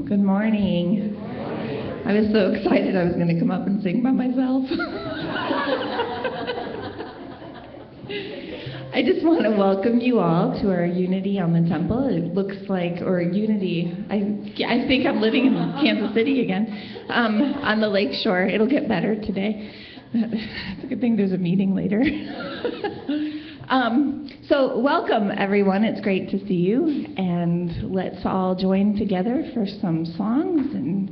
Good morning. I was so excited I was going to come up and sing by myself. I just want to welcome you all to our Unity on the Temple. It looks like, or Unity, I think I'm living in Kansas City again, on the lake shore. It'll get better today. It's a good thing there's a meeting later. So welcome, everyone. It's great to see you. And let's all join together for some songs. And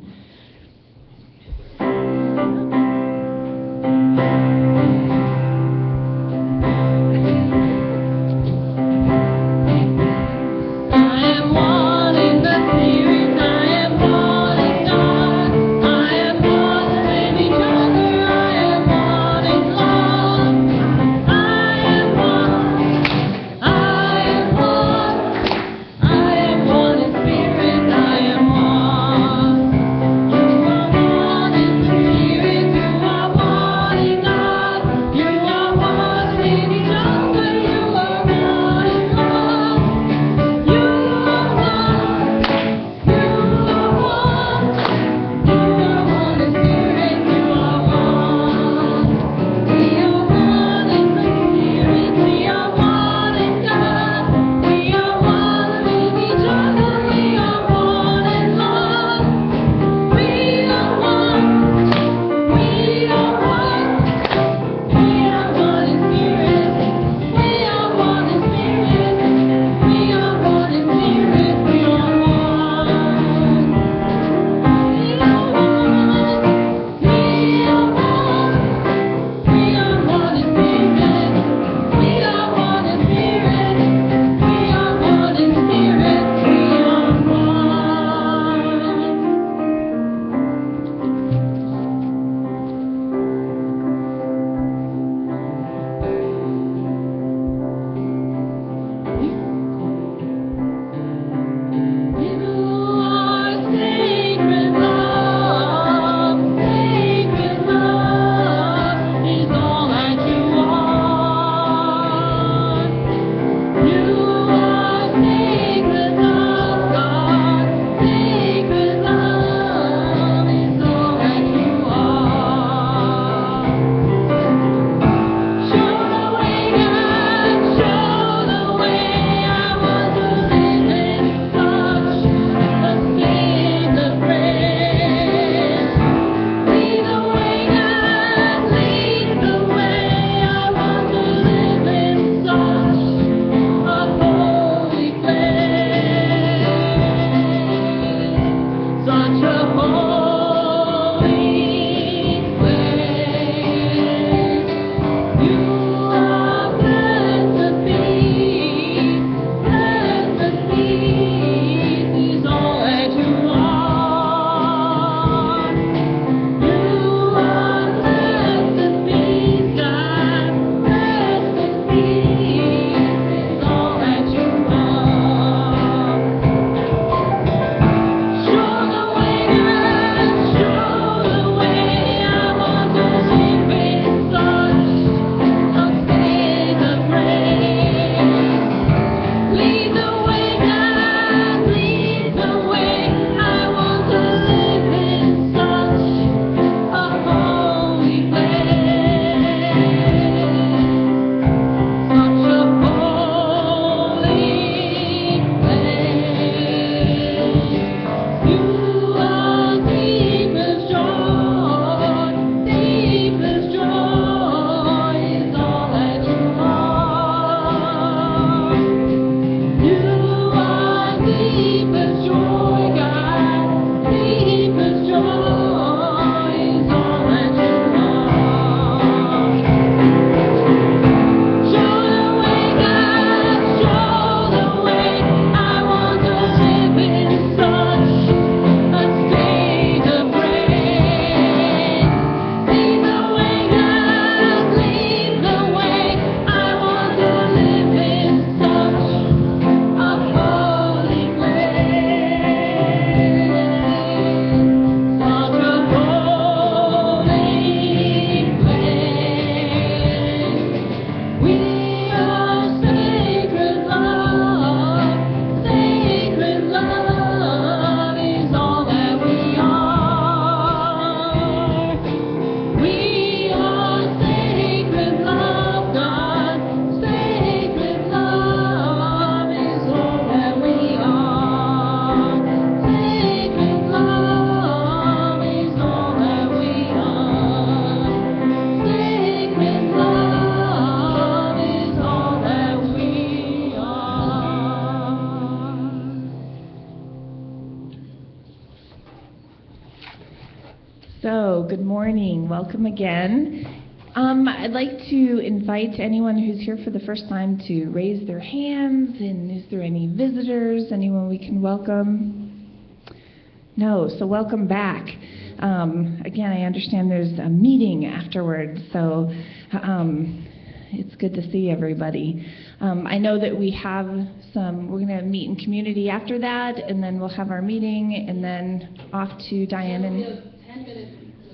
So, good morning. Welcome again. I'd like to invite anyone who's here for the first time to raise their hands. And is there any visitors? Anyone we can welcome? No, so welcome back. Again, I understand there's a meeting afterwards, so it's good to see everybody. I know that we're going to meet in community after that, and then we'll have our meeting, and then off to Diane and... 10 minutes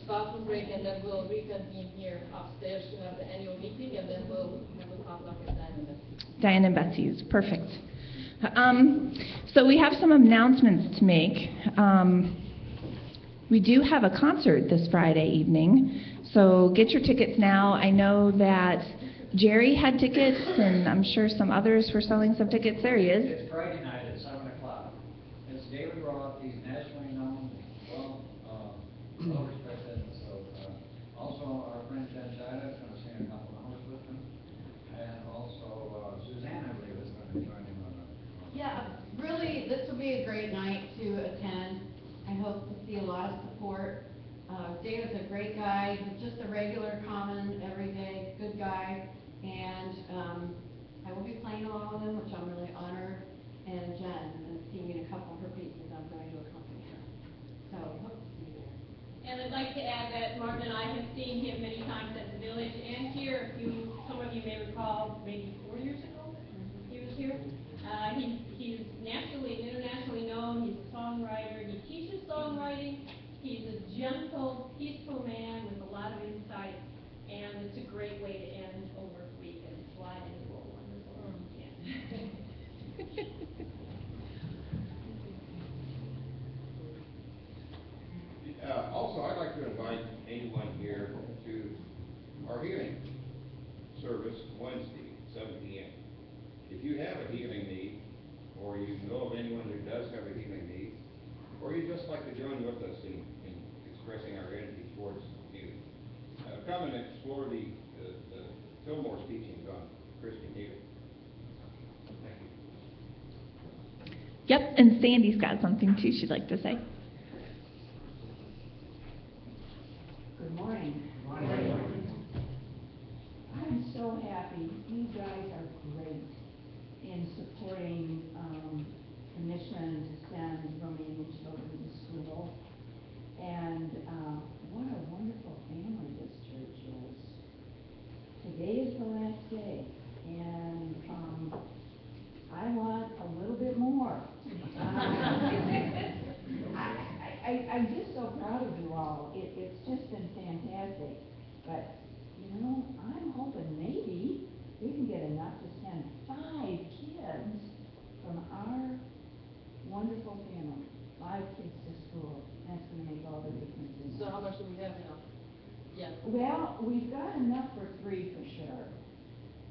bathroom break, and then we'll reconvene here upstairs to have the annual meeting, and then we'll have a potluck with Diane and Betsy's. Perfect. So we have some announcements to make. We do have a concert this Friday evening, so get your tickets now. I know that Jerry had tickets, and I'm sure some others were selling some tickets. There he is. It's Friday night at 7 o'clock. It's David Roth. He's nationally known, well respected. So, also our friend Jen Shida is going to sing a couple numbers with him. And also Suzanne, I believe, is going to join him on the... Yeah, really, this will be a great night to attend. I hope to see a lot of support. David's a great guy. He's just a regular, common, everyday, good guy. And I will be playing along with him, which I'm really honored. And Jen is singing a couple of her pieces. I'm going to accompany her. So, hope to see you there. And I'd like to add that Martin and I have seen him many times at the village and here. Some of you may recall, maybe 4 years ago, he was here. He's nationally and internationally known. He's a songwriter. He teaches songwriting. He's a gentle, peaceful man with a lot of insight, and it's a great way to end a work week and slide into a wonderful weekend. Also, I'd like to invite anyone here to our healing service Wednesday, 7 p.m. If you have a healing need, or you know of anyone who does have a healing need, or you'd just like to join with us in expressing our gratitude towards healing, come and explore the Fillmore's teachings on Christian healing. Thank you. Yep, and Sandy's got something too she'd like to say. Good morning. Good morning. I'm so happy. You guys are great in supporting the mission to send Romanian children to school. And what a wonderful family this church is. Today is the last day, and I want a little bit more. I'm just so proud of you all. It's just been fantastic. But, you know, I'm hoping maybe we can get enough to send 5 kids from our wonderful family, 5 kids to school. That's going to make all the difference. So how much do we have now? Yeah. Well, we've got enough for 3 for sure.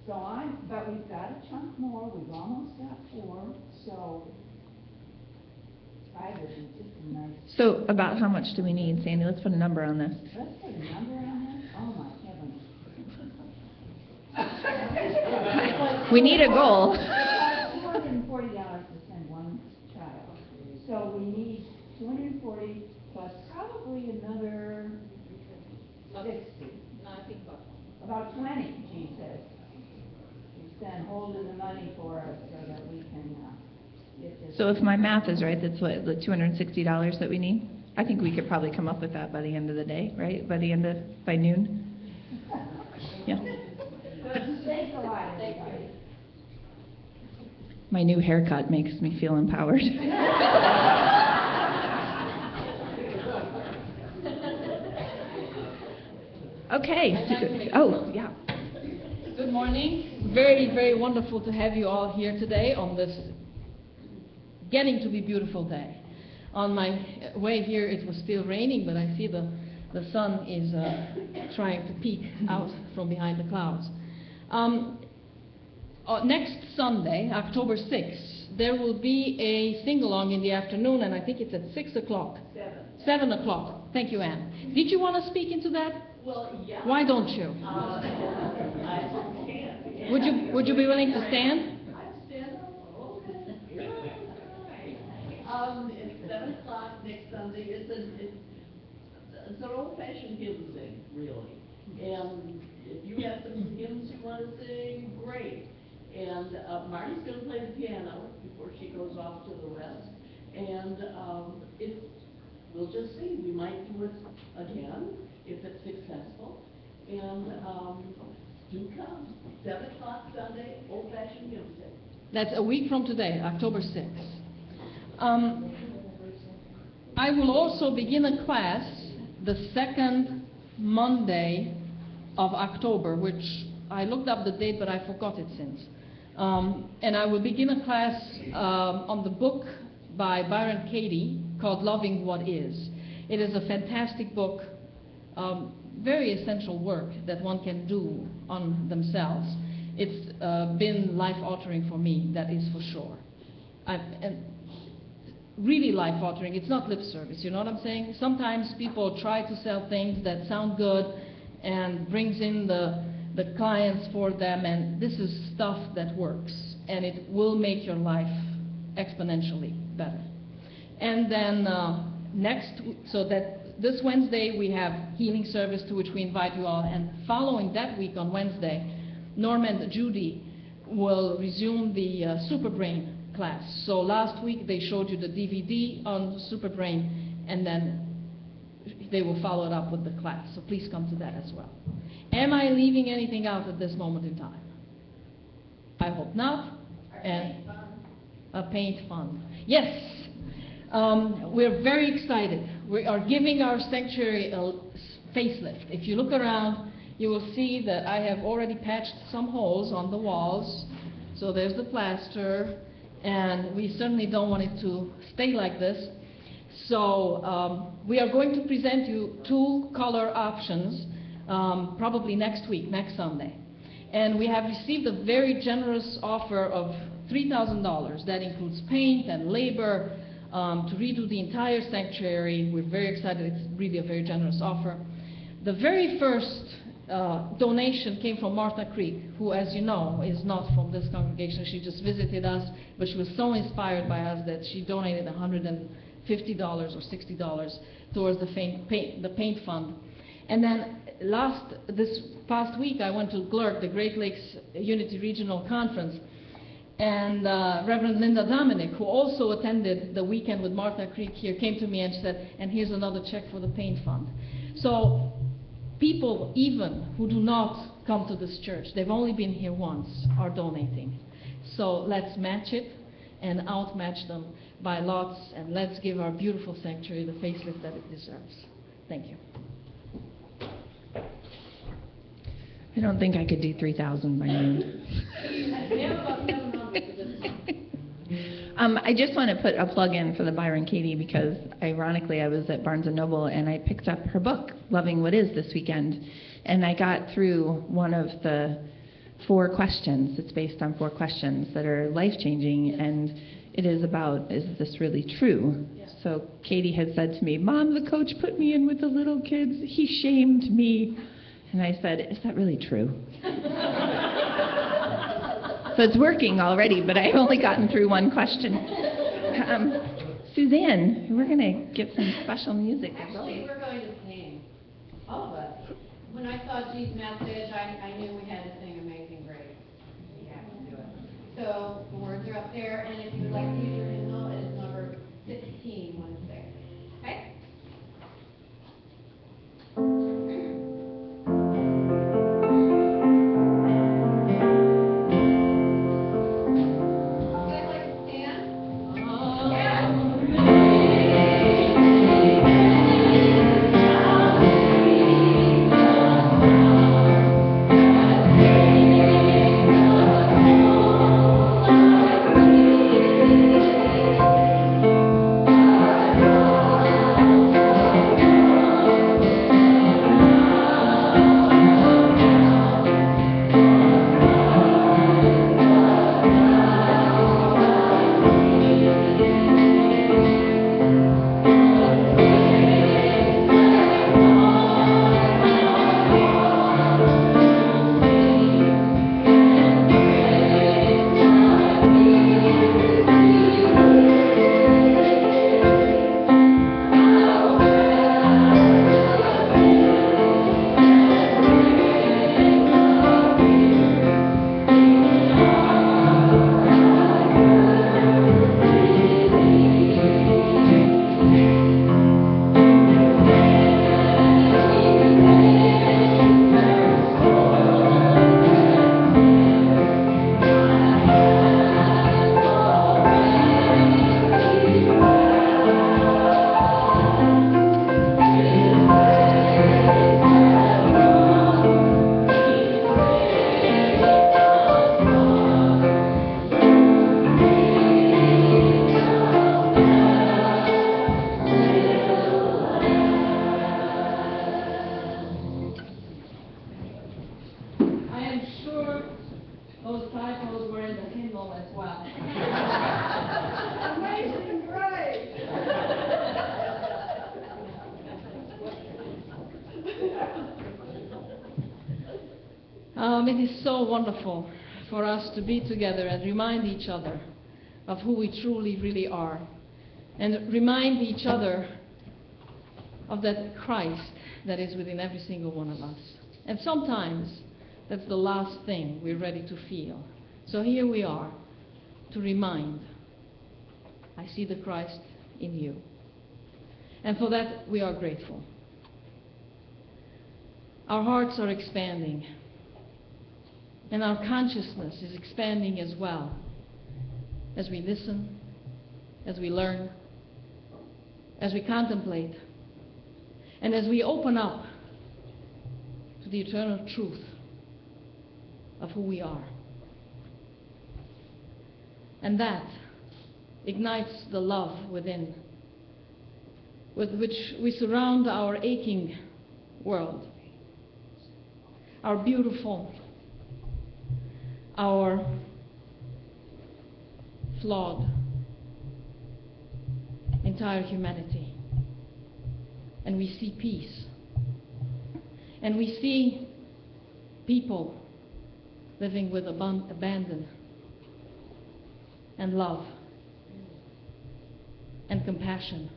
But we've got a chunk more. We've almost got 4. So 5 would be just a nice. So, about how much do we need, Sandy? Let's put a number on this. Let's put a number on this. Oh my heavens. We need a goal. $240 to send one child. So we need 240 plus probably another 60. No, I think About 20, she says. She's been holding the money for us so that we can get this. So if my math is right, that's what, the $260 that we need? I think we could probably come up with that by the end of the day, right? By noon? Yeah. Thanks a lot, everybody. My new haircut makes me feel empowered. Okay. Oh, yeah. Good morning. Very, very wonderful to have you all here today on this getting to be beautiful day. On my way here, it was still raining, but I see the sun is trying to peek out from behind the clouds. Next Sunday, October 6th, there will be a sing-along in the afternoon, and I think it's at 6 o'clock. 7 o'clock. Thank you, Anne. Did you want to speak into that? Well, yeah. Why don't you? Would you be willing to stand? It's 7 o'clock next Sunday. It's It's an old-fashioned hymn sing, really. And if you have some hymns you want to sing, great. And Marty's going to play the piano before she goes off to the west. And we'll just see. We might do it again if it's successful. And do come. 7 o'clock Sunday, old-fashioned hymn sing. That's a week from today, October 6th. I will also begin a class the second Monday of October, which I looked up the date, but I forgot it since. And I will begin a class on the book by Byron Katie called Loving What Is. It is a fantastic book, very essential work that one can do on themselves. It's been life-altering for me, that is for sure. And really life-altering. It's not lip service, you know what I'm saying? Sometimes people try to sell things that sound good and brings in the clients for them, and this is stuff that works, and it will make your life exponentially better. And then this Wednesday we have healing service to which we invite you all, and following that week on Wednesday, Norm and Judy will resume the Super Brain class. So last week they showed you the DVD on Super Brain, and then they will follow it up with the class. So please come to that as well. Am I leaving anything out at this moment in time? I hope not. And a paint fund. Yes. We're very excited. We are giving our sanctuary a facelift. If you look around, you will see that I have already patched some holes on the walls. So there's the plaster, and we certainly don't want it to stay like this. So we are going to present you 2 color options probably next week, next Sunday. And we have received a very generous offer of $3,000. That includes paint and labor to redo the entire sanctuary. We're very excited. It's really a very generous offer. The very first donation came from Martha Creek, who, as you know, is not from this congregation. She just visited us, but she was so inspired by us that she donated $150 or $60 towards the paint fund. And then this past week, I went to GLRC, the Great Lakes Unity Regional Conference, and Reverend Linda Dominic, who also attended the weekend with Martha Creek here, came to me and said, and here's another check for the paint fund. So people even who do not come to this church, they've only been here once, are donating. So let's match it and outmatch them by lots, and let's give our beautiful sanctuary the facelift that it deserves. Thank you. I don't think I could do 3,000 by noon. We have about 700 for this month. I just want to put a plug in for the Byron Katie, because ironically I was at Barnes & Noble and I picked up her book, Loving What Is, this weekend. And I got through one of the 4 questions. It's based on 4 questions that are life-changing, and it is about, is this really true? Yeah. So Katie had said to me, Mom, the coach put me in with the little kids. He shamed me. And I said, is that really true? So it's working already, but I've only gotten through 1 question. Suzanne, we're going to get some special music. Actually, we're going to sing, all of us. When I saw G's message, I knew we had to sing Amazing Grace. We have to do it. So the words are up there, and if you would like to use your hymnal, it is number 16 when it's there. Okay? It is so wonderful for us to be together and remind each other of who we truly, really are, and remind each other of that Christ that is within every single one of us. And sometimes that's the last thing we're ready to feel. So here we are to remind, I see the Christ in you. And for that we are grateful. Our hearts are expanding, and our consciousness is expanding as well, as we listen, as we learn, as we contemplate, and as we open up to the eternal truth of who we are. And that ignites the love within, with which we surround our aching world, our beautiful, our flawed entire humanity. And we see peace. And we see people living with abandon and love and compassion,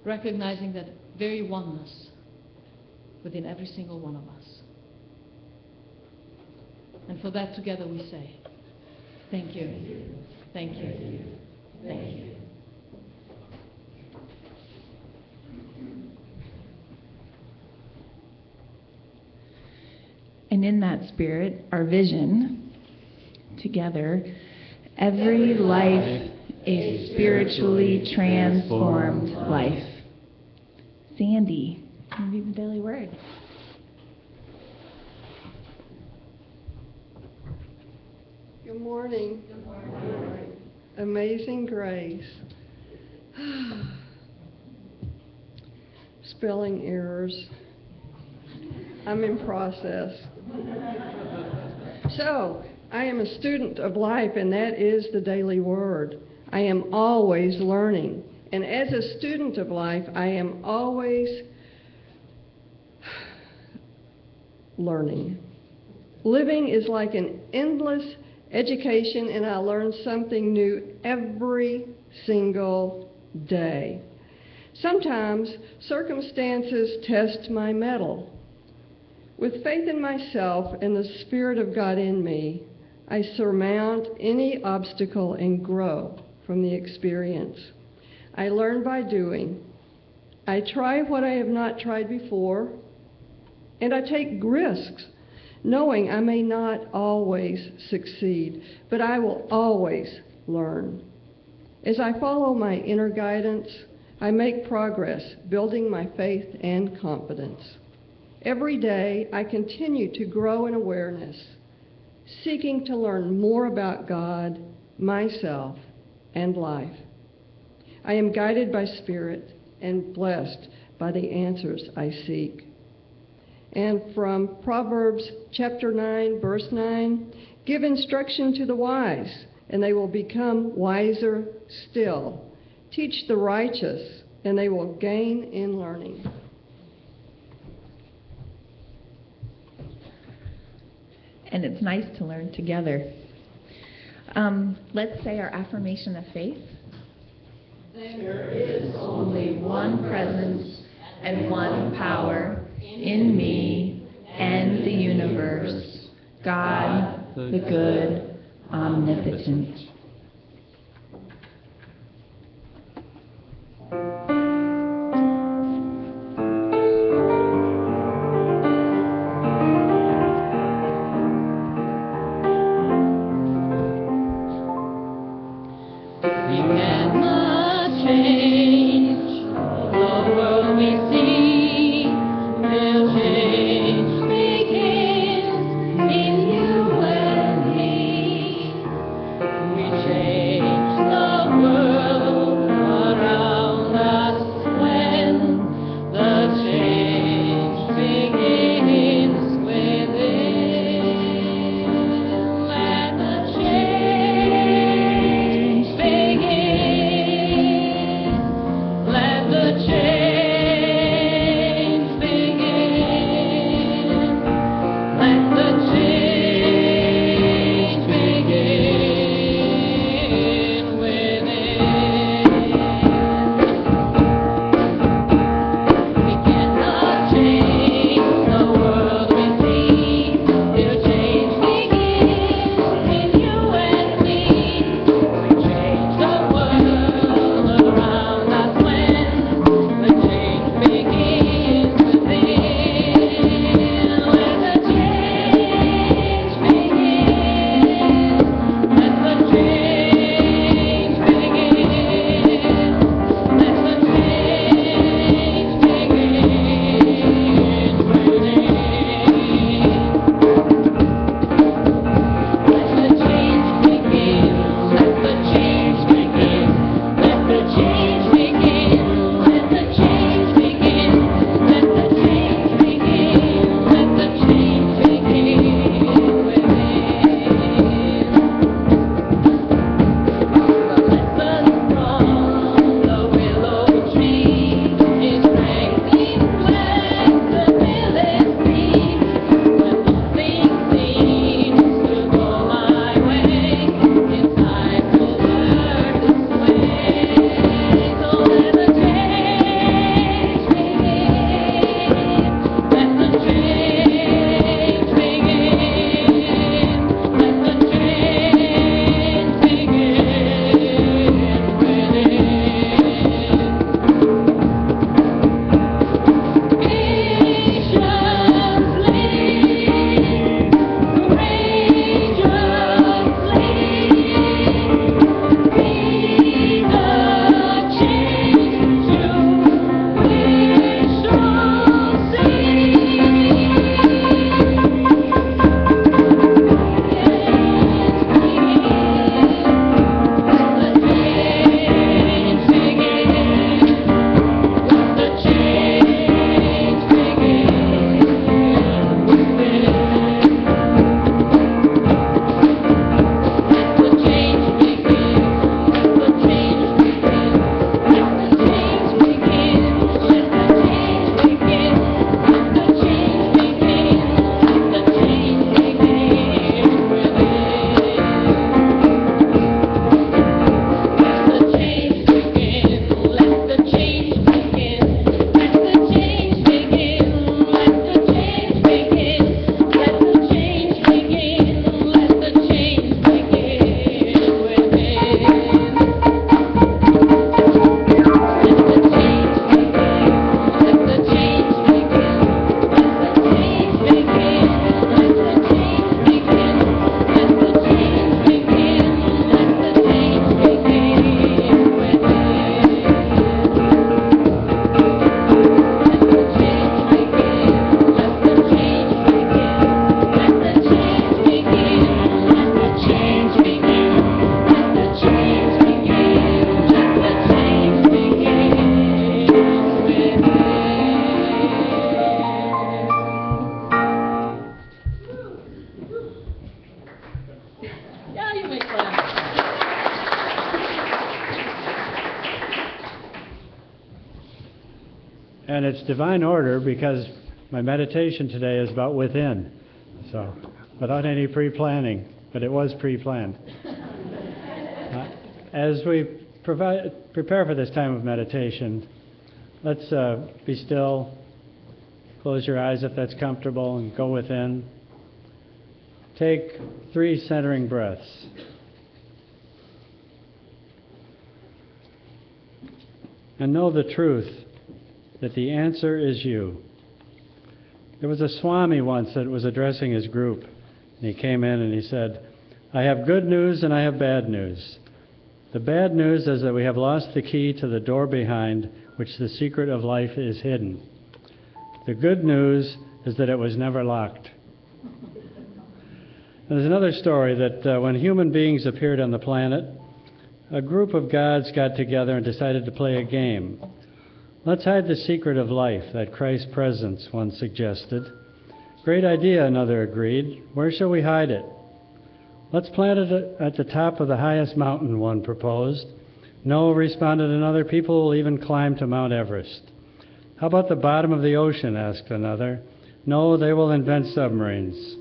recognizing that very oneness within every single one of us. And for that together we say, thank you, thank you, thank you. And in that spirit, our vision, together, every life a spiritually transformed life. Sandy, can you read the daily word? Good morning. Good morning. Amazing grace. Spelling errors. I'm in process. So, I am a student of life, and that is the daily word. I am always learning. And as a student of life, I am always learning. Living is like an endless education, and I learn something new every single day. Sometimes circumstances test my mettle. With faith in myself and the Spirit of God in me, I surmount any obstacle and grow from the experience. I learn by doing. I try what I have not tried before, and I take risks, knowing I may not always succeed, but I will always learn. As I follow my inner guidance, I make progress, building my faith and confidence. Every day, I continue to grow in awareness, seeking to learn more about God, myself, and life. I am guided by Spirit and blessed by the answers I seek. And from Proverbs chapter 9, verse 9, give instruction to the wise, and they will become wiser still. Teach the righteous, and they will gain in learning. And it's nice to learn together. Let's say our affirmation of faith. There is only one presence and one power in me and the universe, God, the good, omnipotent. We And it's divine order because my meditation today is about within. So, without any pre-planning, but it was pre-planned. As we prepare for this time of meditation, let's be still, close your eyes if that's comfortable, and go within. Take 3 centering breaths. And know the truth that the answer is you. There was a Swami once that was addressing his group, and he came in and he said, I have good news and I have bad news. The bad news is that we have lost the key to the door behind which the secret of life is hidden. The good news is that it was never locked. There's another story that when human beings appeared on the planet, a group of gods got together and decided to play a game. Let's hide the secret of life that Christ's presence, one suggested. Great idea, another agreed. Where shall we hide it? Let's plant it at the top of the highest mountain, one proposed. No, responded another, people will even climb to Mount Everest. How about the bottom of the ocean, asked another. No, they will invent submarines.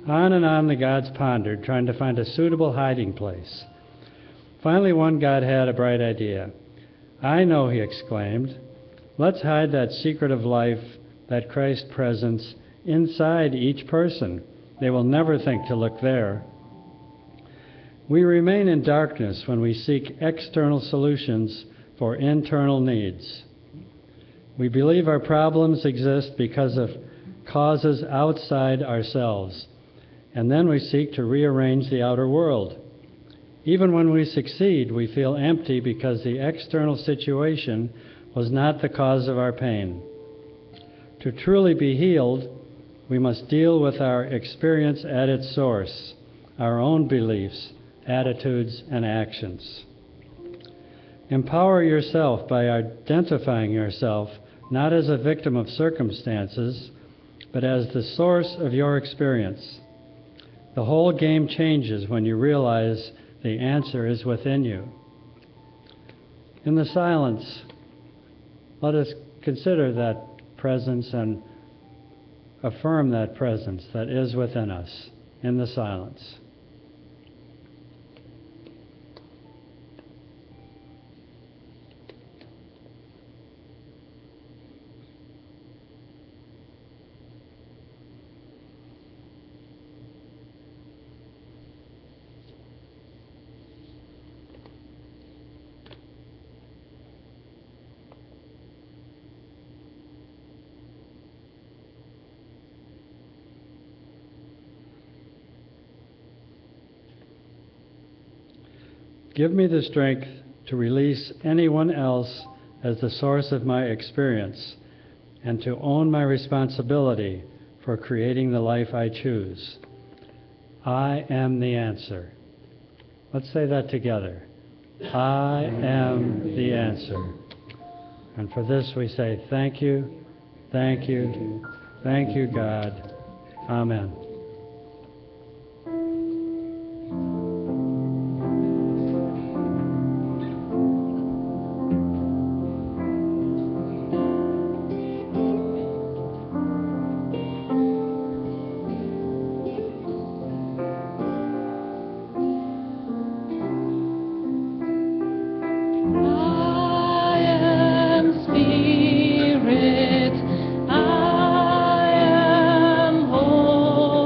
On and on the gods pondered, trying to find a suitable hiding place. Finally, one god had a bright idea. I know, he exclaimed. Let's hide that secret of life, that Christ presence, inside each person. They will never think to look there. We remain in darkness when we seek external solutions for internal needs. We believe our problems exist because of causes outside ourselves, and then we seek to rearrange the outer world. Even when we succeed, we feel empty because the external situation was not the cause of our pain. To truly be healed, we must deal with our experience at its source, our own beliefs, attitudes, and actions. Empower yourself by identifying yourself not as a victim of circumstances, but as the source of your experience. The whole game changes when you realize the answer is within you. In the silence, let us consider that presence and affirm that presence that is within us in the silence. Give me the strength to release anyone else as the source of my experience and to own my responsibility for creating the life I choose. I am the answer. Let's say that together. I am the answer. And for this we say thank you, thank you, thank you, God. Amen. I am Holy.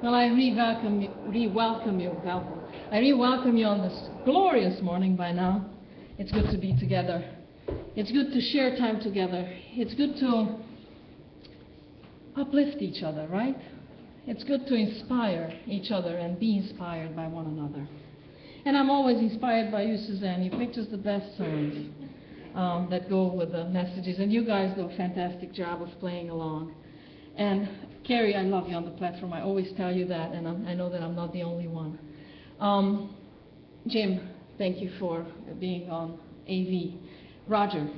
Well, I re-welcome you on this glorious morning by now. It's good to be together. It's good to share time together. It's good to uplift each other, right? It's good to inspire each other and be inspired by one another. And I'm always inspired by you, Suzanne. You pick just the best songs that go with the messages. And you guys do a fantastic job of playing along. And Carrie, I love you on the platform. I always tell you that, and I know that I'm not the only one. Jim, thank you for being on AV. Roger,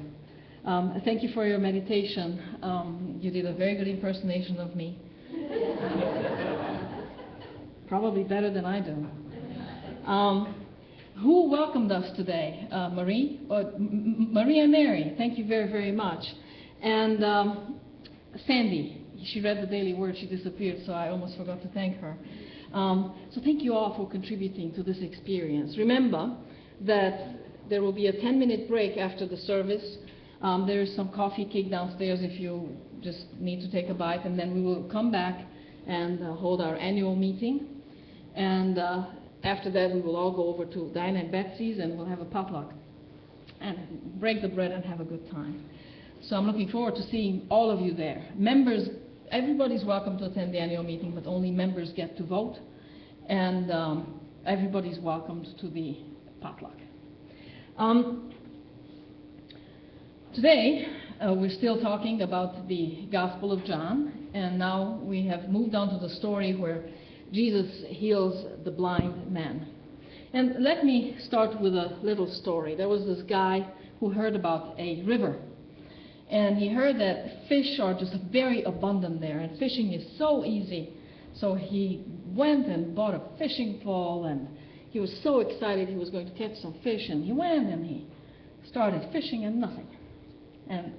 thank you for your meditation. You did a very good impersonation of me. Probably better than I do. Who welcomed us today? Marie? Marie and Mary, thank you very, very much. And Sandy, she read the Daily Word, she disappeared, so I almost forgot to thank her. So thank you all for contributing to this experience. Remember that there will be a 10-minute break after the service. There is some coffee cake downstairs if you just need to take a bite, and then we will come back and hold our annual meeting. And after that, we will all go over to Diana and Betsy's, and we'll have a potluck and break the bread and have a good time. So I'm looking forward to seeing all of you there. Members, everybody's welcome to attend the annual meeting, but only members get to vote. And everybody's welcomed to the potluck. Today, we're still talking about the Gospel of John, and now we have moved on to the story where Jesus heals the blind man. And let me start with a little story. There was this guy who heard about a river. And he heard that fish are just very abundant there, and fishing is so easy. So he went and bought a fishing pole, and he was so excited he was going to catch some fish. And he went and he started fishing, and nothing. And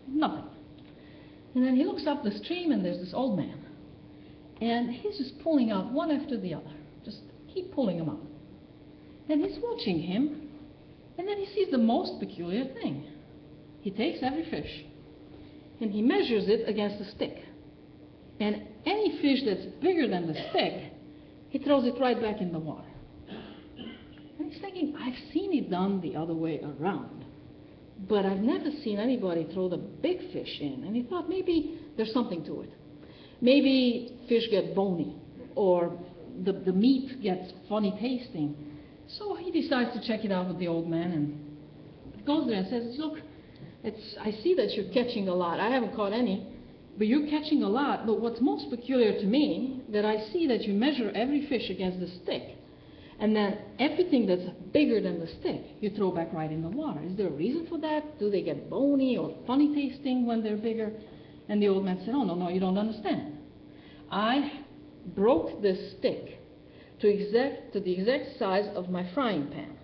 nothing. And then he looks up the stream, and there's this old man. And he's just pulling out one after the other. Just keep pulling them out. And he's watching him, and then he sees the most peculiar thing. He takes every fish, and he measures it against a stick. And any fish that's bigger than the stick, he throws it right back in the water. And he's thinking, I've seen it done the other way around, but I've never seen anybody throw the big fish in. And he thought, maybe there's something to it. Maybe fish get bony, or the meat gets funny tasting. So he decides to check it out with the old man, and goes there and says, look, I see that you're catching a lot. I haven't caught any, but you're catching a lot. But what's most peculiar to me, that I see that you measure every fish against the stick, and then everything that's bigger than the stick, you throw back right in the water. Is there a reason for that? Do they get bony or funny tasting when they're bigger? And the old man said, oh, no, you don't understand. I broke this stick to the exact size of my frying pan.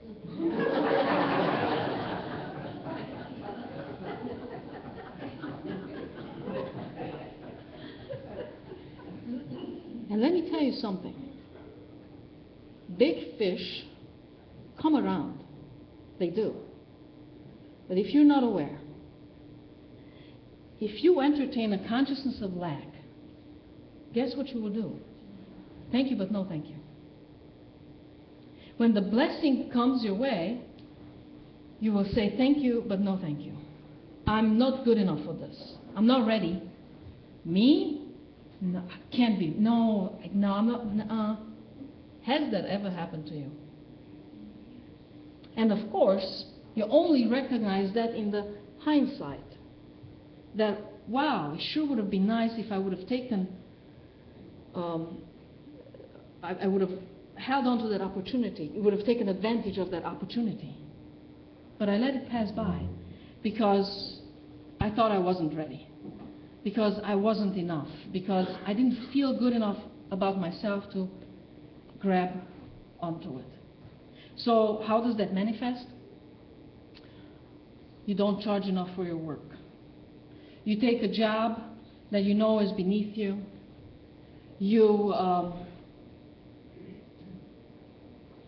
And let me tell you something. Big fish come around. They do. But if you're not aware, if you entertain a consciousness of lack, guess what you will do? Thank you, but no thank you. When the blessing comes your way, you will say thank you, but no thank you. I'm not good enough for this. I'm not ready. Me? No, can't be. No, I'm not. Has that ever happened to you? And of course, you only recognize that in the hindsight. That, wow, it sure would have been nice if I would have taken, I would have held on to that opportunity. You would have taken advantage of that opportunity. But I let it pass by because I thought I wasn't ready. Because I wasn't enough. Because I didn't feel good enough about myself to grab onto it. So how does that manifest? You don't charge enough for your work. You take a job that you know is beneath you. You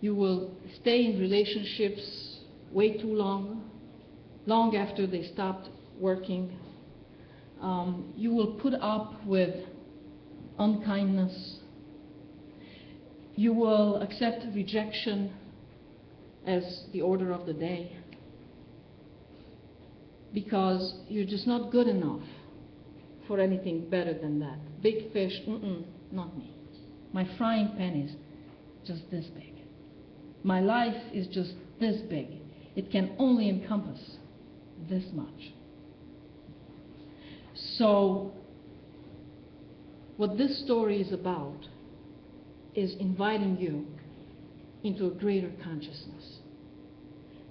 will stay in relationships way too long after they stopped working. You will put up with unkindness, You will accept rejection as the order of the day because you're just not good enough for anything better than that. Big fish, not me. My frying pan is just this big. My life is just this big. It can only encompass this much. So, what this story is about is inviting you into a greater consciousness.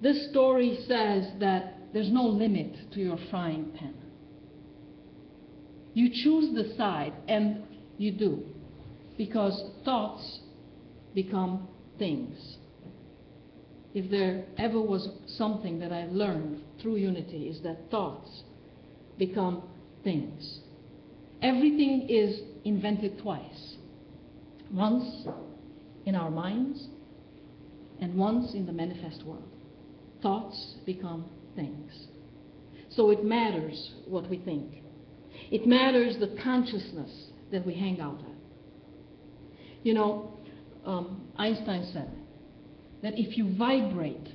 This story says that there's no limit to your frying pan. You choose the side, and you do, because thoughts become things. If there ever was something that I learned through unity, is that thoughts become things. Everything is invented twice. Once in our minds, and once in the manifest world. Thoughts become things. So it matters what we think. It matters the consciousness that we hang out at. You know, Einstein said that if you vibrate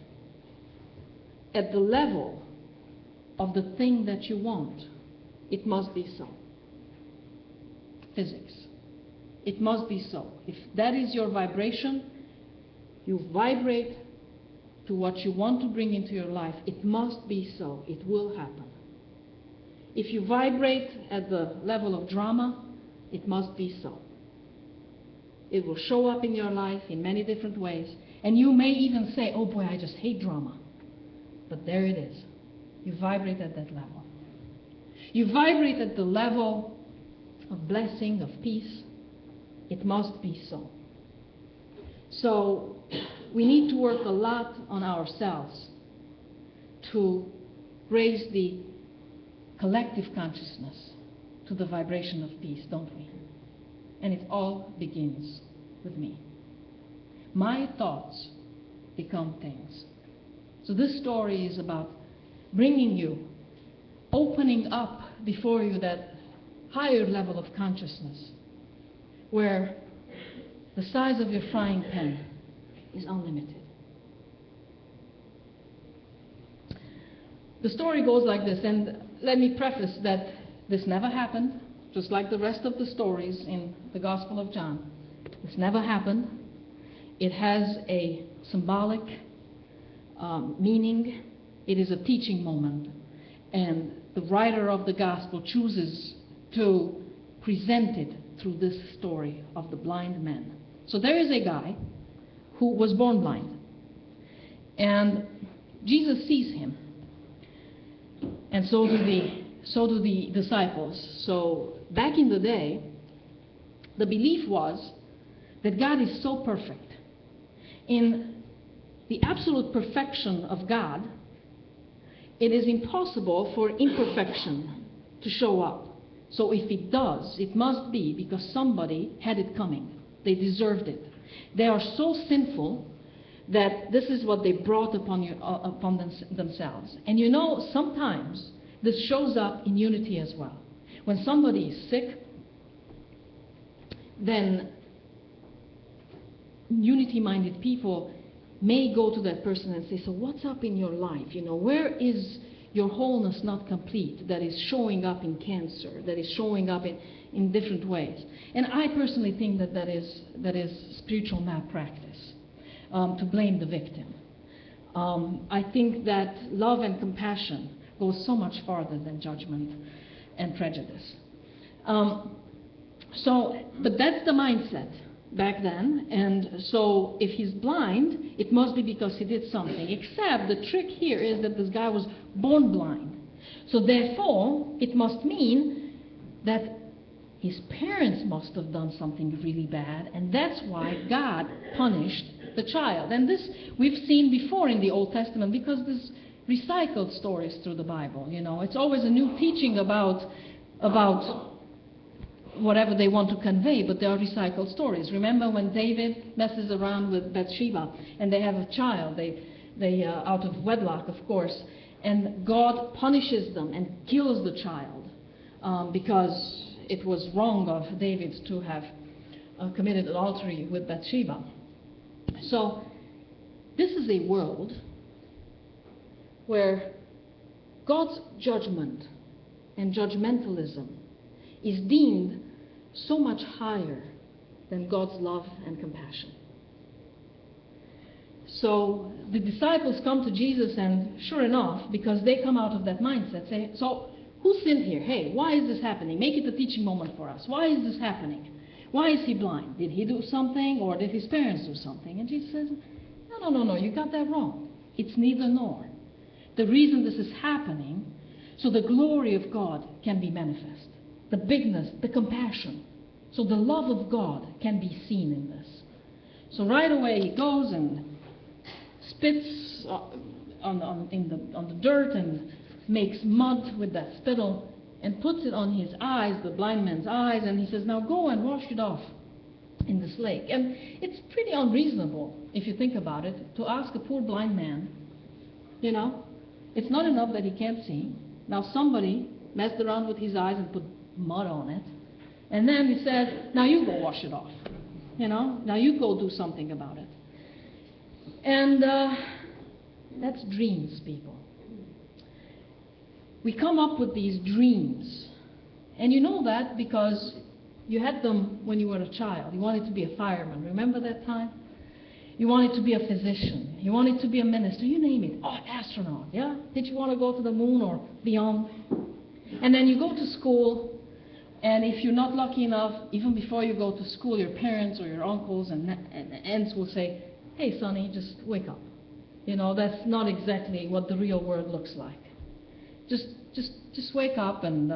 at the level of the thing that you want, it must be so. Physics. It must be so. If that is your vibration, you vibrate to what you want to bring into your life, it must be so. It will happen. If you vibrate at the level of drama, it must be so. It will show up in your life in many different ways. And you may even say, oh boy, I just hate drama. But there it is. You vibrate at that level. You vibrate at the level of blessing, of peace. It must be so. So we need to work a lot on ourselves to raise the collective consciousness to the vibration of peace, don't we? And it all begins with me. My thoughts become things. So this story is about bringing you, opening up before you that higher level of consciousness where the size of your frying pan is unlimited. The story goes like this, and let me preface that this never happened, just like the rest of the stories in the Gospel of John. This never happened. It has a symbolic meaning. It is a teaching moment. And the writer of the Gospel chooses to present it through this story of the blind man. So there is a guy who was born blind. And Jesus sees him. And so do the disciples. So back in the day, the belief was that God is so perfect. In the absolute perfection of God, it is impossible for imperfection to show up. So if it does, it must be because somebody had it coming. They deserved it. They are so sinful that this is what they brought upon themselves. And you know, sometimes this shows up in unity as well. When somebody is sick, then unity-minded people may go to that person and say, so what's up in your life? You know, where is your wholeness not complete that is showing up in cancer, that is showing up in different ways? And I personally think that is spiritual malpractice, to blame the victim. I think that love and compassion goes so much farther than judgment and prejudice. But that's the mindset back then, and so if he's blind, it must be because he did something. Except the trick here is that this guy was born blind. So therefore, it must mean that his parents must have done something really bad, and that's why God punished the child. And this we've seen before in the Old Testament, because there's recycled stories through the Bible. You know, it's always a new teaching about whatever they want to convey, but they are recycled stories. Remember when David messes around with Bathsheba, and they have a child, they out of wedlock, of course, and God punishes them and kills the child because it was wrong of David to have committed adultery with Bathsheba. So this is a world where God's judgment and judgmentalism is deemed so much higher than God's love and compassion. So the disciples come to Jesus, and sure enough, because they come out of that mindset, say, so who sinned here? Hey, why is this happening? Make it a teaching moment for us. Why is this happening? Why is he blind? Did he do something, or did his parents do something? And Jesus says, no, you got that wrong. It's neither nor. The reason this is happening, so the glory of God can be manifest. The bigness, the compassion. So the love of God can be seen in this. So right away he goes and spits on the dirt and makes mud with that spittle and puts it on his eyes, the blind man's eyes, and he says, now go and wash it off in this lake. And it's pretty unreasonable, if you think about it, to ask a poor blind man, you know, it's not enough that he can't see. Now somebody messed around with his eyes and put mud on it. And then he said, now you go wash it off. You know, now you go do something about it. And that's dreams, people. We come up with these dreams. And you know that because you had them when you were a child. You wanted to be a fireman. Remember that time? You wanted to be a physician. You wanted to be a minister. You name it. Oh, astronaut, yeah? Did you want to go to the moon or beyond? And then you go to school, and if you're not lucky enough, even before you go to school, your parents or your uncles and aunts will say, hey, sonny, just wake up. You know, that's not exactly what the real world looks like. Just wake up and,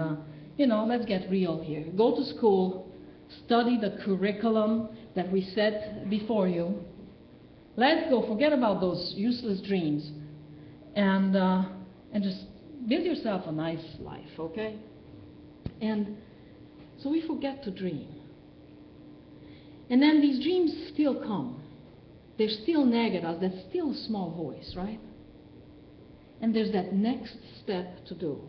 you know, let's get real here. Go to school, study the curriculum that we set before you. Let's go, forget about those useless dreams, and just build yourself a nice life, okay? And so we forget to dream. And then these dreams still come. They're still nagging us. That's still a small voice, right? And there's that next step to do.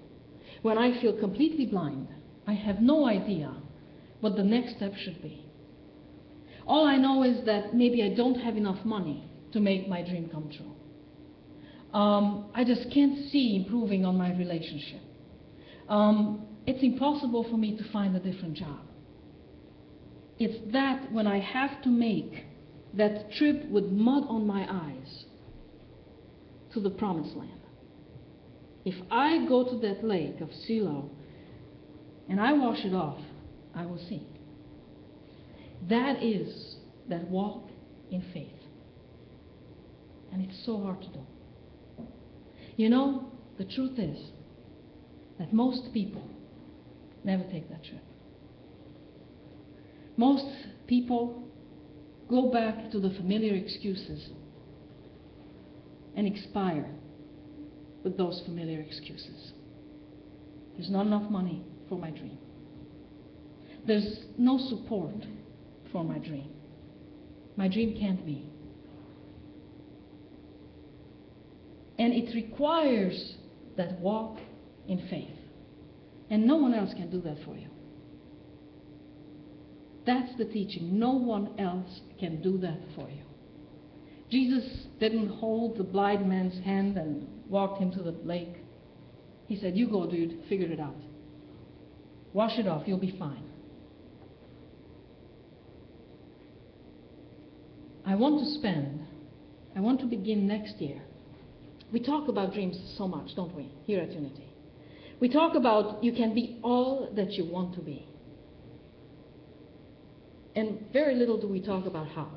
When I feel completely blind, I have no idea what the next step should be. All I know is that maybe I don't have enough money to make my dream come true. I just can't see improving on my relationship. It's impossible for me to find a different job. It's that when I have to make that trip with mud on my eyes to the promised land. If I go to that lake of Silo and I wash it off, I will see. That is that walk in faith. And it's so hard to do. You know, the truth is that most people never take that trip. Most people go back to the familiar excuses and expire with those familiar excuses. There's not enough money for my dream. There's no support for my dream. My dream can't be. And it requires that walk in faith. And no one else can do that for you. That's the teaching. No one else can do that for you. Jesus didn't hold the blind man's hand and walked him to the lake. He said, you go, dude, figure it out. Wash it off, you'll be fine. I want to begin next year. We talk about dreams so much, don't we, here at Unity? We talk about you can be all that you want to be. And very little do we talk about how.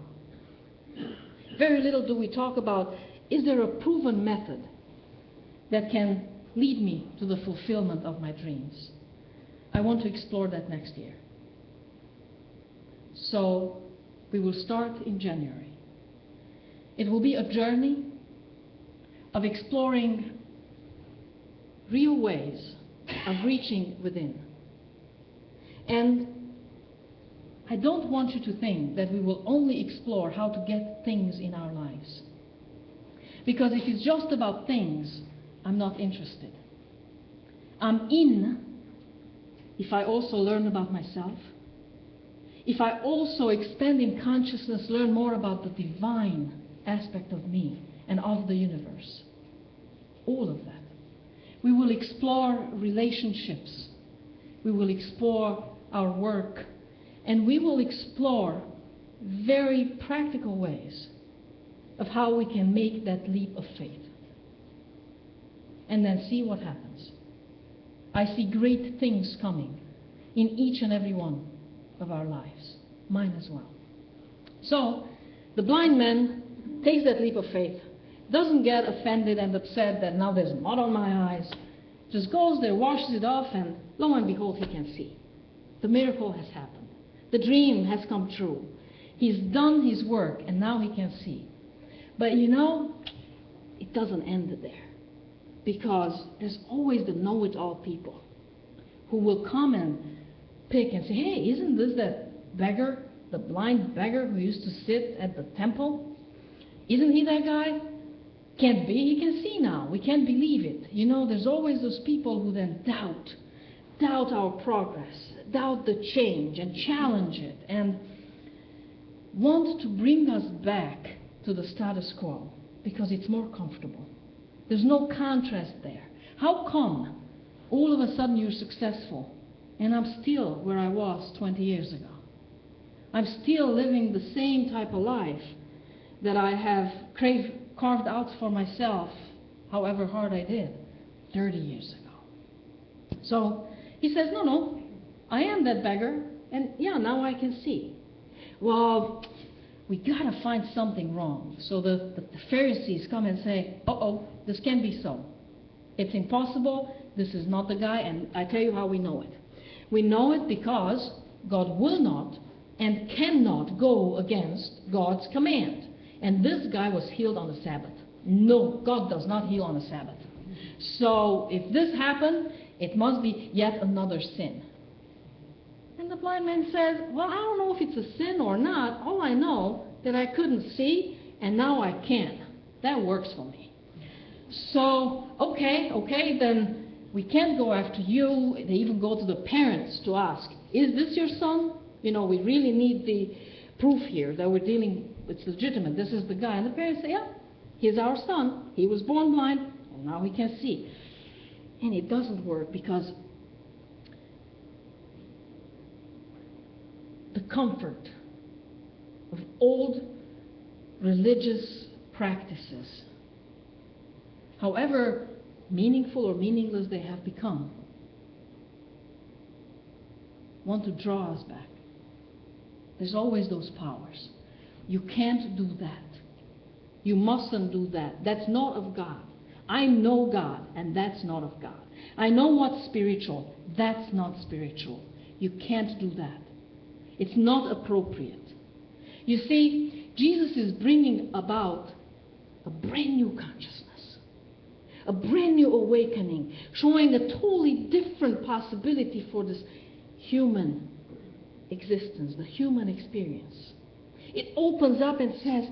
Very little do we talk about, is there a proven method that can lead me to the fulfillment of my dreams? I want to explore that next year. So we will start in January. It will be a journey of exploring real ways of reaching within. And I don't want you to think that we will only explore how to get things in our lives. Because if it's just about things, I'm not interested. I'm in if I also learn about myself, if I also expand in consciousness, learn more about the divine aspect of me and of the universe, all of that. We will explore relationships. We will explore our work. And we will explore very practical ways of how we can make that leap of faith. And then see what happens. I see great things coming in each and every one of our lives. Mine as well. So, the blind man takes that leap of faith, doesn't get offended and upset that now there's mud on my eyes, just goes there, washes it off, and lo and behold, he can see. The miracle has happened. The dream has come true. He's done his work, and now he can see. But you know, it doesn't end there. Because there's always the know-it-all people who will come and pick and say, hey, isn't this that beggar, the blind beggar who used to sit at the temple? Isn't he that guy? Can't be, he can see now. We can't believe it. You know, there's always those people who then doubt our progress, doubt the change and challenge it and want to bring us back to the status quo because it's more comfortable. There's no contrast there. How come all of a sudden you're successful and I'm still where I was 20 years ago? I'm still living the same type of life that I have carved out for myself, however hard I did, 30 years ago. So he says, no, I am that beggar, and yeah, now I can see. Well, we got to find something wrong. So the Pharisees come and say, this can't be so. It's impossible. This is not the guy, and I tell you how we know it. We know it because God will not and cannot go against God's command. And this guy was healed on the Sabbath. No, God does not heal on the Sabbath. So if this happened, it must be yet another sin. And the blind man says, well, I don't know if it's a sin or not. All I know that I couldn't see, and now I can. That works for me. So, okay, then we can't go after you. They even go to the parents to ask, is this your son? You know, we really need the proof here that we're dealing, it's legitimate, this is the guy. And the parents say, yeah, he's our son. He was born blind, and now he can see. And it doesn't work because the comfort of old religious practices, however meaningful or meaningless they have become, want to draw us back. There's always those powers. You can't do that. You mustn't do that. That's not of God. I know God, and that's not of God. I know what's spiritual. That's not spiritual. You can't do that. It's not appropriate. You see, Jesus is bringing about a brand new consciousness, a brand new awakening, showing a totally different possibility for this human existence, the human experience. It opens up and says,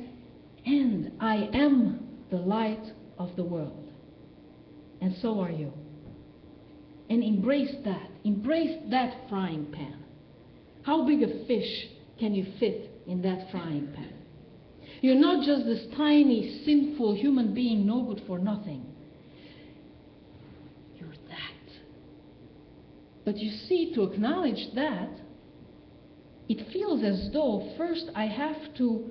and I am the light of the world. And so are you. And embrace that frying pan. How big a fish can you fit in that frying pan? You're not just this tiny, sinful human being, no good for nothing. You're that. But you see, to acknowledge that, it feels as though first I have to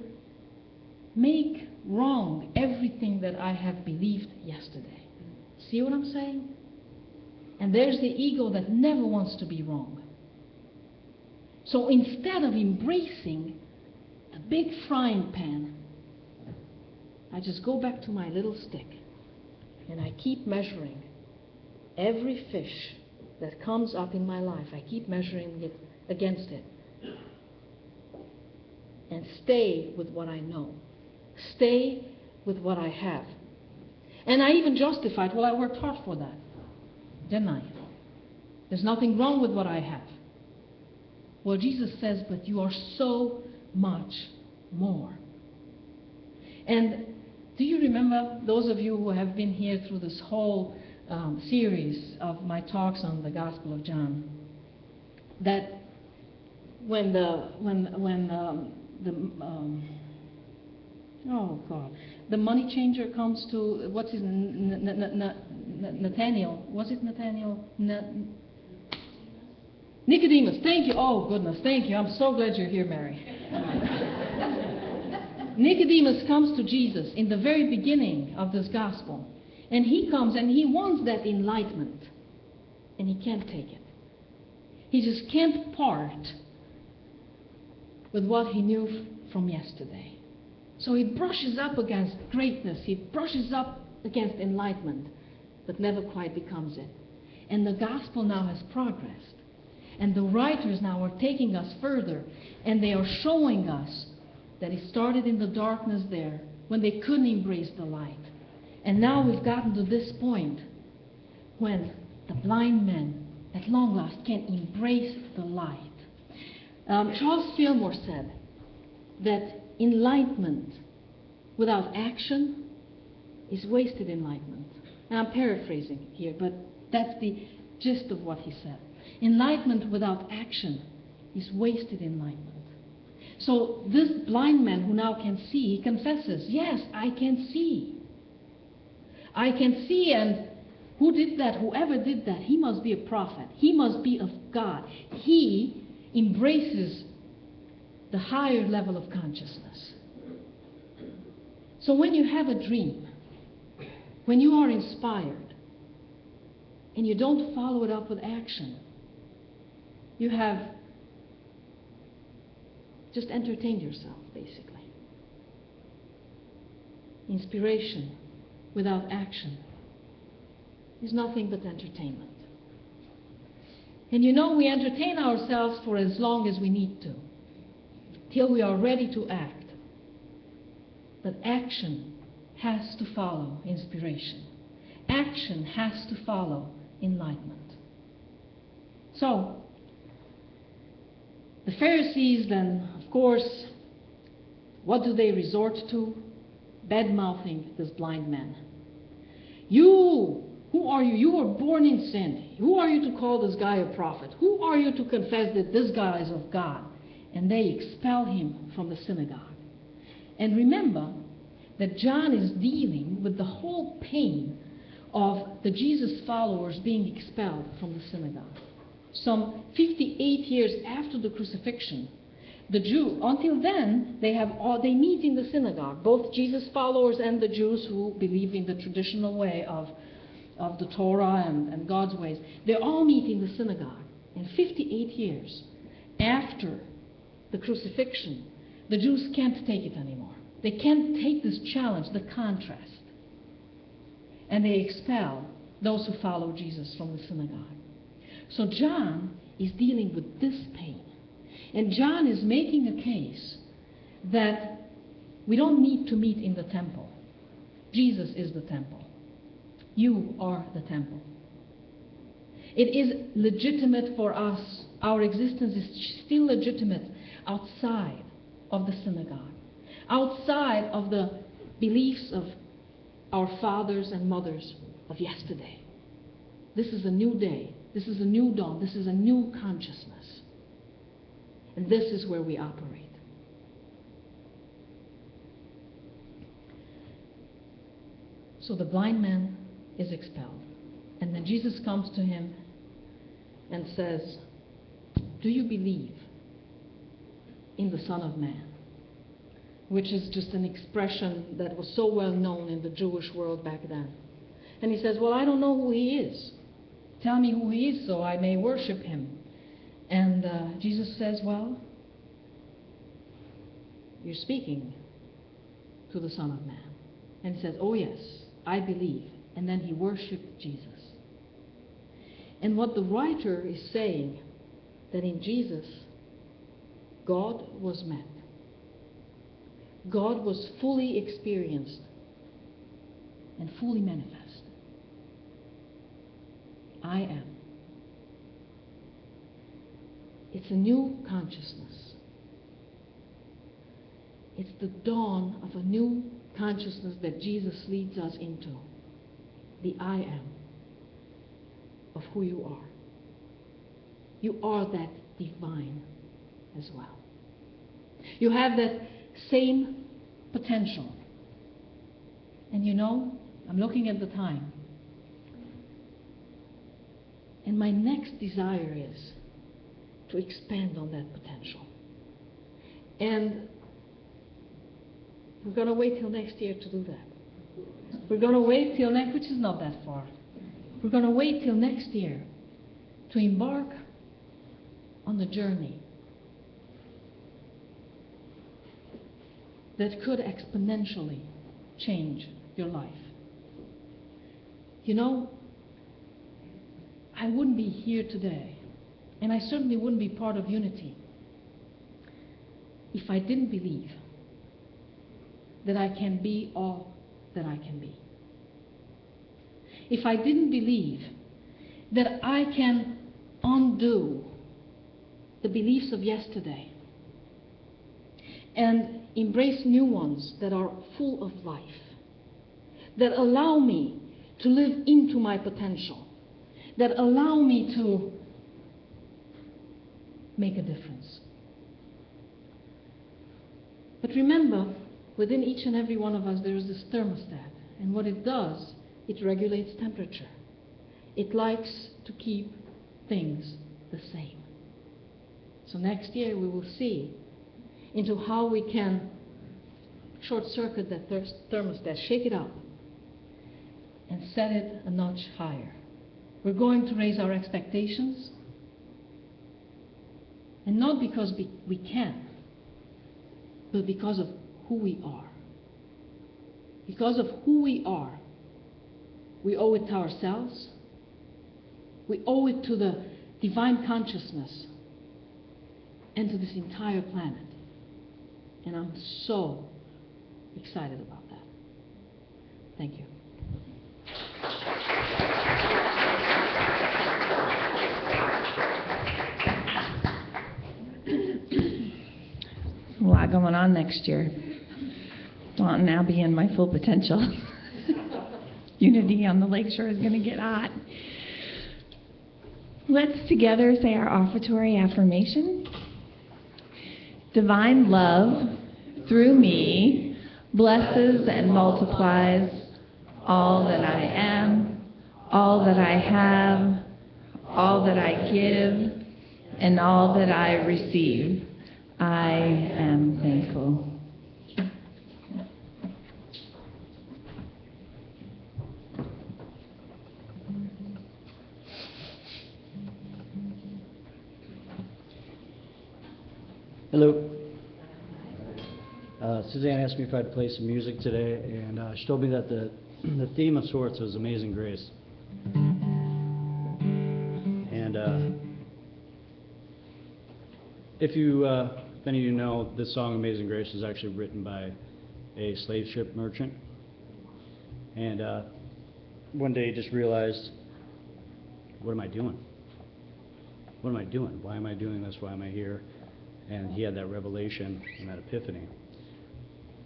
make wrong everything that I have believed yesterday. See what I'm saying? And there's the ego that never wants to be wrong. So instead of embracing the big frying pan, I just go back to my little stick and I keep measuring every fish that comes up in my life. I keep measuring it against it. And stay with what I know. Stay with what I have. And I even justified, well, I worked hard for that, didn't I? There's nothing wrong with what I have. Well, Jesus says, but you are so much more. And do you remember, those of you who have been here through this whole series of my talks on the Gospel of John, that when the the money changer comes to, what's his, Nathaniel, was it Nathaniel? Nicodemus, thank you. Oh, goodness, thank you. I'm so glad you're here, Mary. Nicodemus comes to Jesus in the very beginning of this gospel. And he comes and he wants that enlightenment. And he can't take it. He just can't part with what he knew from yesterday. So he brushes up against greatness. He brushes up against enlightenment, but never quite becomes it. And the gospel now has progressed. And the writers now are taking us further, and they are showing us that it started in the darkness there when they couldn't embrace the light. And now we've gotten to this point when the blind men at long last can embrace the light. Charles Fillmore said that enlightenment without action is wasted enlightenment. And I'm paraphrasing here, but that's the gist of what he said. Enlightenment without action is wasted enlightenment. So this blind man who now can see, he confesses, yes, I can see. I can see, and who did that? Whoever did that, he must be a prophet. He must be of God. He embraces the higher level of consciousness. So when you have a dream, when you are inspired, and you don't follow it up with action, you have just entertained yourself, basically. Inspiration without action is nothing but entertainment. And you know, we entertain ourselves for as long as we need to, till we are ready to act. But action has to follow inspiration. Action has to follow enlightenment. So, the Pharisees then, of course, what do they resort to? Bad-mouthing this blind man. You, who are you? You were born in sin. Who are you to call this guy a prophet? Who are you to confess that this guy is of God? And they expel him from the synagogue. And remember that John is dealing with the whole pain of the Jesus followers being expelled from the synagogue. Some 58 years after the crucifixion, the Jew, until then, they meet in the synagogue, both Jesus followers and the Jews who believe in the traditional way of the Torah and God's ways. They all meet in the synagogue. And 58 years after the crucifixion, the Jews can't take it anymore. They can't take this challenge, the contrast. And they expel those who follow Jesus from the synagogue. So John is dealing with this pain. And John is making a case that we don't need to meet in the temple. Jesus is the temple. You are the temple. It is legitimate for us. Our existence is still legitimate outside of the synagogue, outside of the beliefs of our fathers and mothers of yesterday. This is a new day. This is a new dawn. This is a new consciousness. And this is where we operate. So the blind man is expelled. And then Jesus comes to him and says, do you believe in the Son of Man? Which is just an expression that was so well known in the Jewish world back then. And he says, well, I don't know who he is. Tell me who he is so I may worship him. And Jesus says, well, you're speaking to the Son of Man. And he says, oh yes, I believe. And then he worshipped Jesus. And what the writer is saying, that in Jesus, God was met. God was fully experienced and fully manifest. I am. It's a new consciousness. It's the dawn of a new consciousness that Jesus leads us into. The I am of who you are. You are that divine. as well. You have that same potential. And you know, I'm looking at the time. And my next desire is to expand on that potential. And we're going to wait till next year to do that. We're going to wait till next, which is not that far. We're going to wait till next year to embark on the journey that could exponentially change your life. You know, I wouldn't be here today, and I certainly wouldn't be part of Unity if I didn't believe that I can be all that I can be. If I didn't believe that I can undo the beliefs of yesterday and embrace new ones that are full of life, that allow me to live into my potential, that allow me to make a difference. But remember, within each and every one of us there is this thermostat, and what it does, it regulates temperature. It likes to keep things the same. So next year we will see into how we can short-circuit that thermostat, shake it up, and set it a notch higher. We're going to raise our expectations, and not because we can, but because of who we are. Because of who we are, we owe it to ourselves, we owe it to the divine consciousness, and to this entire planet. And I'm so excited about that. Thank you. A lot going on next year. Want to now be in my full potential. Unity on the lakeshore is going to get hot. Let's together say our offertory affirmation. Divine love through me blesses and multiplies all that I am, all that I have, all that I give, and all that I receive. I am thankful. Hello. Suzanne asked me if I'd play some music today, and she told me that the theme of sorts was Amazing Grace. And if any of you know, this song Amazing Grace was actually written by a slave ship merchant. And one day he just realized, what am I doing? What am I doing? Why am I doing this? Why am I here? And he had that revelation and that epiphany.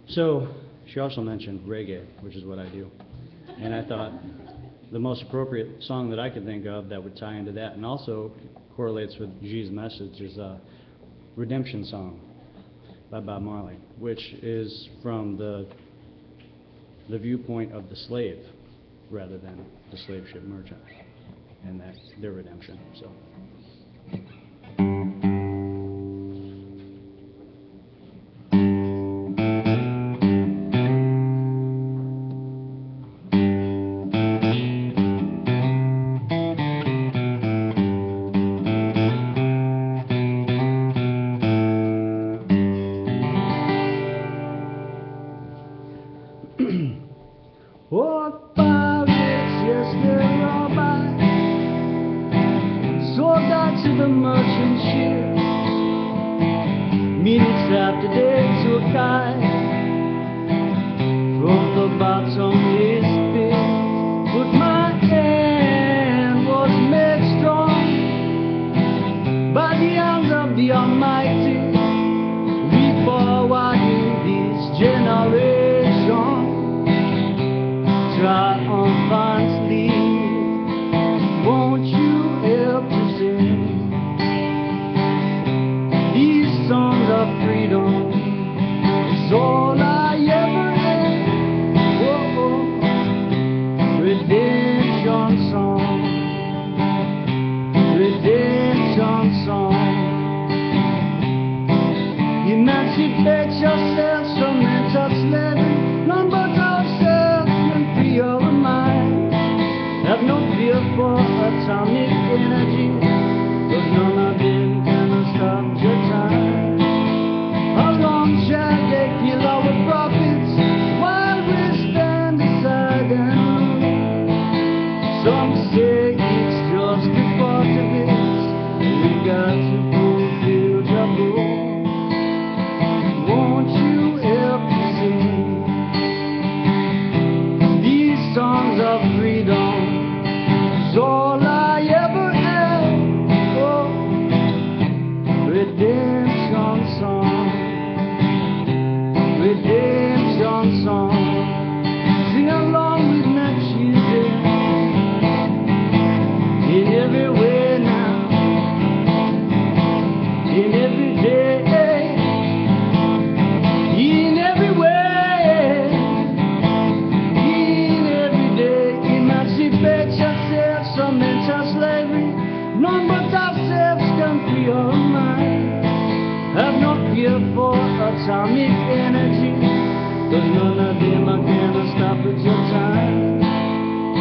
So she also mentioned reggae, which is what I do. And I thought the most appropriate song that I could think of that would tie into that and also correlates with G's message is a Redemption Song by Bob Marley, which is from the viewpoint of the slave rather than the slave ship merchant and that their redemption. So. What pirates, yes, they're all by. Sold out to the merchant ships. Minutes after they took high from the bottom is pit. But my hand was made strong by the hand of the Almighty. We forward in this generation. Triumphantly, won't you help to sing these everywhere now, in every day, in everywhere, in every day. Emancipate yourselves from mental slavery. None but ourselves can free our mind. Have no fear for atomic energy, 'cause none of them are gonna stop at your time.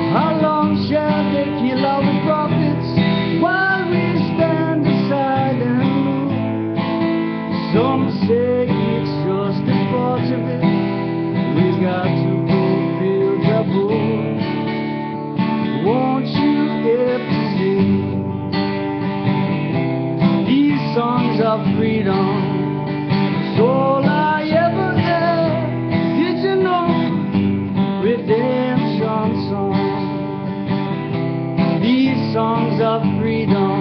How long shall they kill all the prophets while we stand aside and look? Some say it's just a part of it. We got to fulfill the book. Won't you help to sing these songs of freedom? It's all I ever had. Did you know? Redemption songs. These songs of freedom.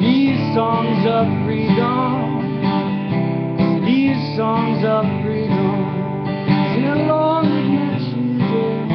These songs of freedom. These songs of freedom. Sing along with my children.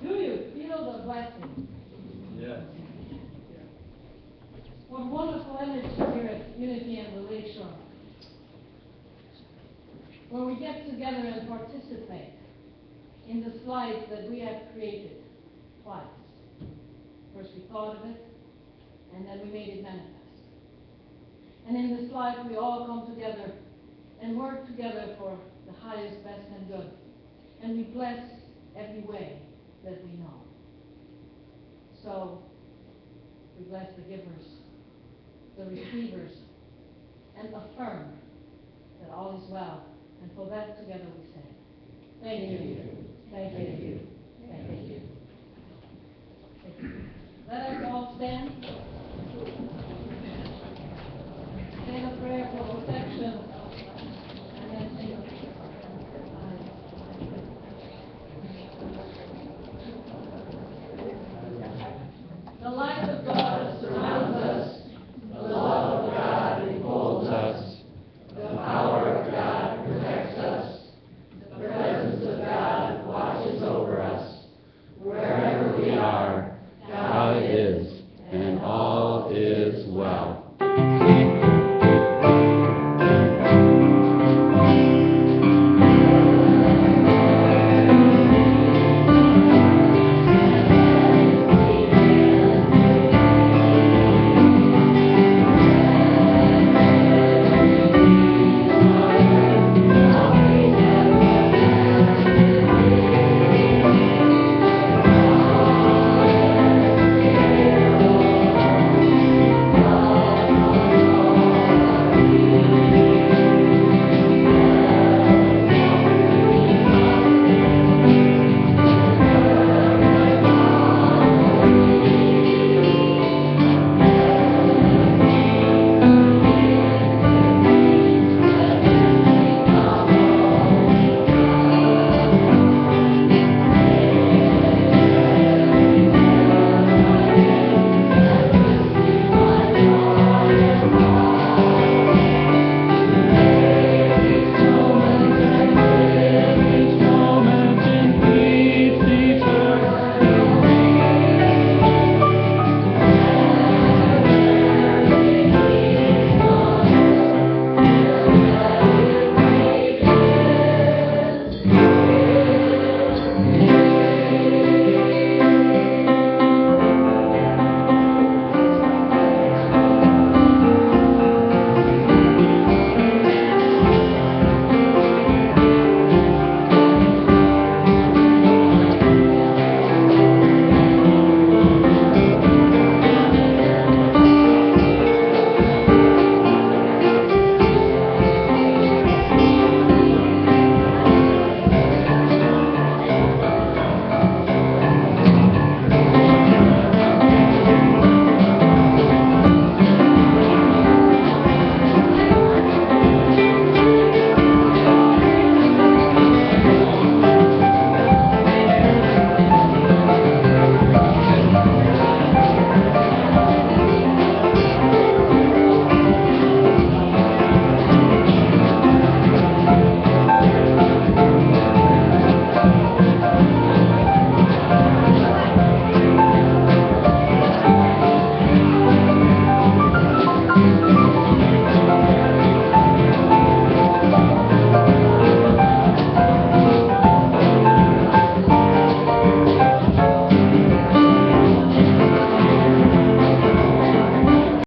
Do you feel the blessing? Yes. What wonderful energy here at Unity and the Lakeshore, where we get together and participate in this life that we have created twice. First we thought of it, and then we made it manifest. And in this life we all come together and work together for the highest, best, and good. And we bless every way that we know. So, we bless the givers, the receivers, and affirm that all is well. And for that, together we say, thank you. Thank you. Thank you. Thank you. Thank you. Let us all stand. Say a prayer for protection. And then sing a prayer. The light of God surrounds us. The love of God enfolds us. The power of God protects us. The presence of God watches over us. Wherever we are, God is, and all is well.